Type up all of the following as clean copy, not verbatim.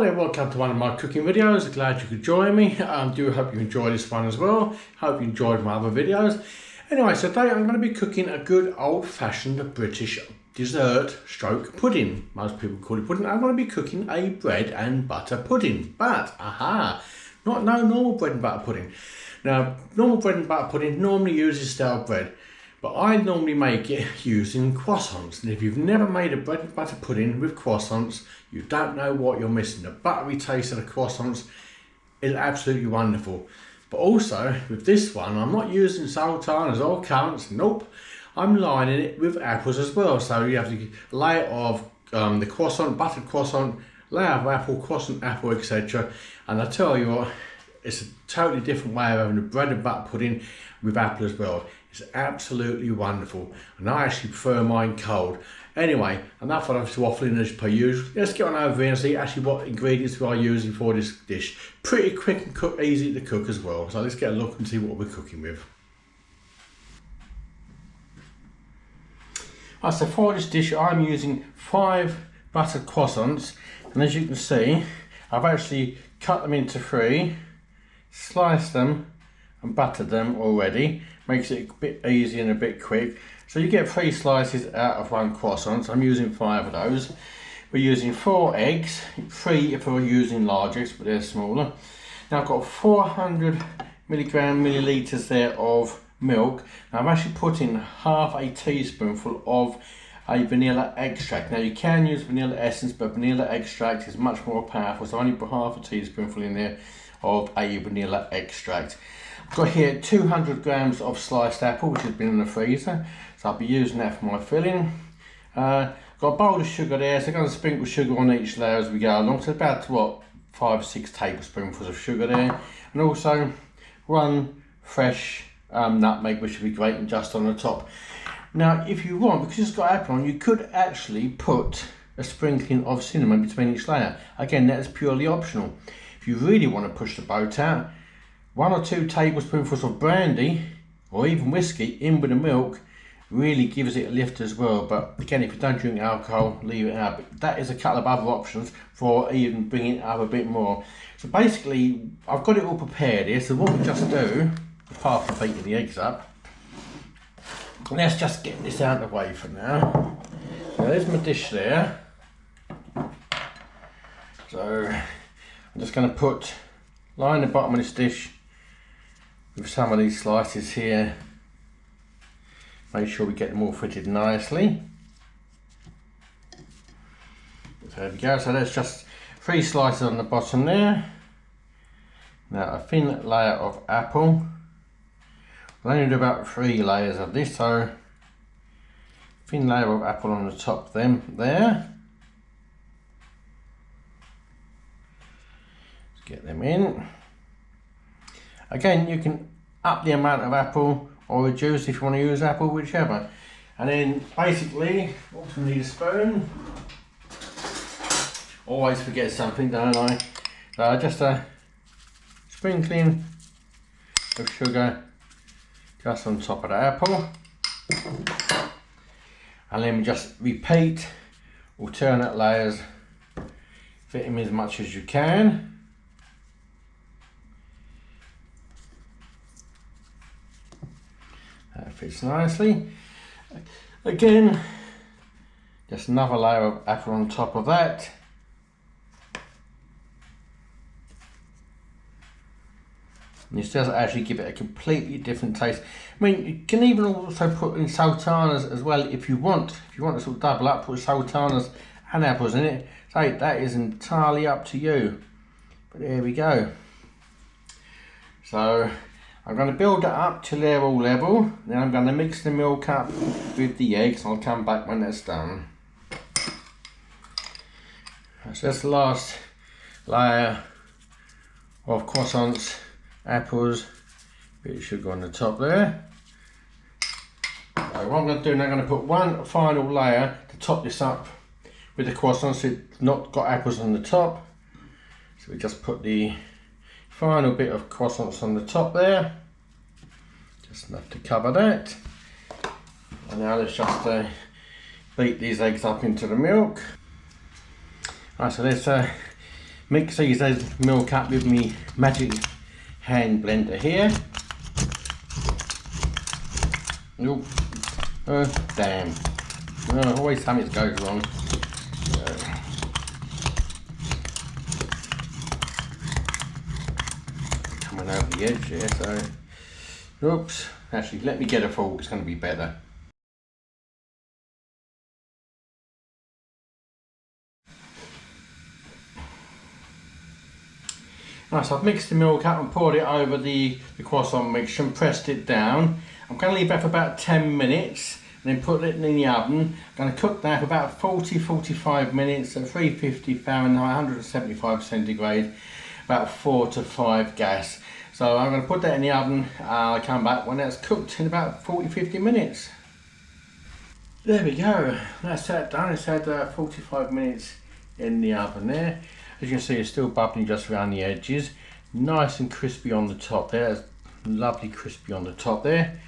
there, welcome to one of my cooking videos. Glad you could join me. Do hope you enjoyed this one as well. Hope you enjoyed my other videos. Anyway, so today I'm going to be cooking a good old-fashioned British dessert stroke pudding. Most people call it pudding. I'm going to be cooking a bread and butter pudding. But, no normal bread and butter pudding. Now, normal bread and butter pudding normally uses stale bread. But I normally make it using croissants. And if you've never made a bread and butter pudding with croissants, you don't know what you're missing. The buttery taste of the croissants is absolutely wonderful. But also, with this one, I'm not using sultanas or currants, nope. I'm lining it with apples as well. So you have the layer of the croissant, buttered croissant, layer of apple, croissant, apple, etc. And I tell you what, it's a totally different way of having a bread and butter pudding with apple as well. It's absolutely wonderful, and I actually prefer mine cold. Anyway, enough of waffling as per usual. Let's get on over here and see actually what ingredients we are using for this dish. Pretty quick and easy to cook as well. So let's get a look and see what we're cooking with. Right, so for this dish I'm using 5 buttered croissants, and as you can see I've actually cut them into 3, sliced them and buttered them already. Makes it a bit easy and a bit quick. So you get 3 slices out of 1 croissant. So I'm using 5 of those. We're using 4 eggs, 3 if we're using large eggs, but they're smaller. Now I've got 400 millilitres there of milk. Now I've actually put in half a teaspoonful of a vanilla extract. Now you can use vanilla essence, but vanilla extract is much more powerful. So I only put half a teaspoonful in there of a vanilla extract. I've got here 200 grams of sliced apple, which has been in the freezer, so I'll be using that for my filling. Got a bowl of sugar there, so I'm going to sprinkle sugar on each layer as we go along. So about 5 or 6 tablespoonfuls of sugar there, and also 1 fresh nutmeg, which will be grating just on the top. Now, if you want, because it's got apple on, you could actually put a sprinkling of cinnamon between each layer. Again, that is purely optional. If you really want to push the boat out, 1 or 2 tablespoonfuls of brandy or even whiskey in with the milk really gives it a lift as well. But again, if you don't drink alcohol, leave it out. But that is a couple of other options for even bringing it up a bit more. So basically, I've got it all prepared here. So what we just do, apart from beating the eggs up, let's just get this out of the way for now. So there's my dish there. So I'm just going to line the bottom of this dish with some of these slices here. Make sure we get them all fitted nicely. So there we go. So there's just 3 slices on the bottom there. Now a thin layer of apple. We'll only do about 3 layers of this, so thin layer of apple on the top there. Let's get them in. Again, you can up the amount of apple or reduce if you want to use apple, whichever. And then basically, also need a spoon. Always forget something, don't I? So just a sprinkling of sugar just on top of the apple. And then we just repeat alternate layers, fit them as much as you can. That fits nicely. Again, just another layer of apple on top of that. And this does actually give it a completely different taste. I mean, you can even also put in sultanas as well if you want. If you want to sort of double up, put sultanas and apples in it. So that is entirely up to you. But there we go. So I'm going to build it up till they're all level. Then I'm going to mix the milk up with the eggs. I'll come back when that's done. So that's the last layer of croissants, apples, bit of sugar on the top there. So what I'm going to do now, I'm going to put 1 final layer to top this up with the croissants. So it's not got apples on the top. So we just put the final bit of croissants on the top there, just enough to cover that. And now let's just beat these eggs up into the milk. Right, so let's mix these milk up with me magic hand blender here. Oop. Damn. Always something goes wrong. Coming over the edge here, so oops. Actually, let me get a fork, it's going to be better. Right, so I've mixed the milk up and poured it over the croissant mixture and pressed it down. I'm going to leave that for about 10 minutes and then put it in the oven. I'm going to cook that for about 40-45 minutes at 350 Fahrenheit, 175 centigrade, about 4 to 5 gas. So I'm going to put that in the oven. I'll come back when that's cooked in about 40-50 minutes. There we go, that's that done. It's had 45 minutes in the oven there. As you can see, it's still bubbling just around the edges. Nice and crispy on the top there. It's lovely crispy on the top there.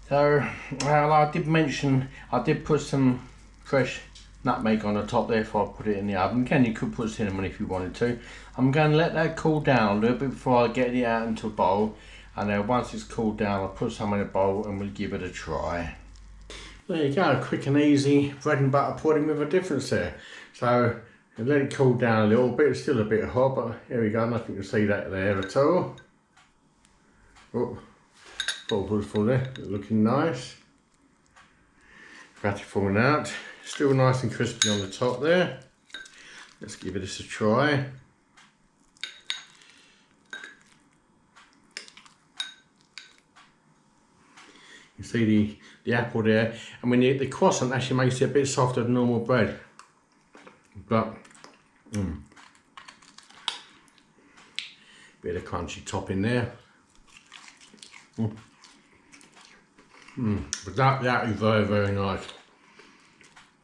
So, well, I did mention, I did put some fresh nutmeg on the top there before I put it in the oven. Again, you could put cinnamon if you wanted to. I'm going to let that cool down a little bit before I get it out into a bowl. And then once it's cooled down, I'll put some in a bowl and we'll give it a try. There you go, quick and easy bread and butter pudding with a difference there. So, let it cool down a little bit. It's still a bit hot, but here we go, nothing to see that there at all. Oh, bubbles full there, looking nice. Batter falling out. Still nice and crispy on the top there. Let's give this a try. You see the apple there, and when the croissant actually makes it a bit softer than normal bread. But bit of crunchy topping there. But that is very, very nice.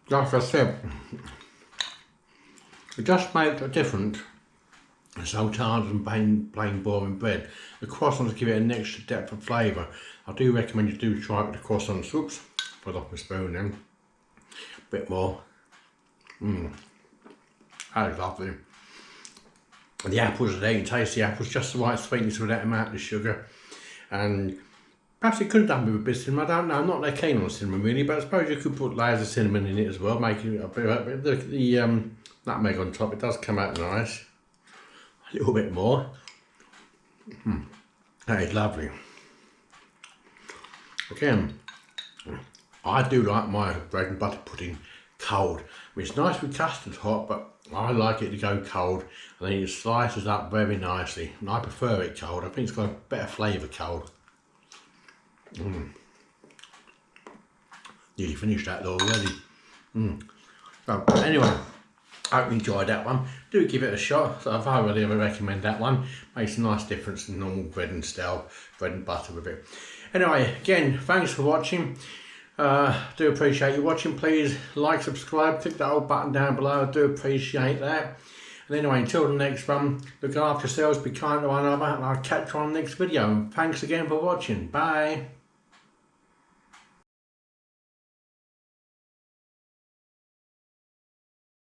Like I said, it just makes a difference. It's so hard and plain boring bread. The croissants give it an extra depth of flavour. I do recommend you do try it with the croissants. Oops, put off my spoon then. A bit more. That is lovely. And the apples are there, you can taste the apples, just the right sweetness with that amount of sugar. And perhaps it could have done with a bit of cinnamon, I don't know, I'm not that keen on cinnamon really, but I suppose you could put layers of cinnamon in it as well, making it a bit, the nutmeg on top, it does come out nice. A little bit more. That is lovely. Again, I do like my bread and butter pudding cold. I mean, it's nice with custard hot, but I like it to go cold. And then it slices up very nicely. And I prefer it cold. I think it's got a better flavour cold. Nearly finished that already. So anyway, I hope you enjoyed that one. Do give it a shot. So I really recommend that one. Makes a nice difference in normal bread and style, bread and butter with it. Anyway, again, thanks for watching. Do appreciate you watching. Please like, subscribe, click that old button down below. I do appreciate that. And anyway, until the next one, look after yourselves, be kind to one another, and I'll catch you on the next video. And thanks again for watching. Bye.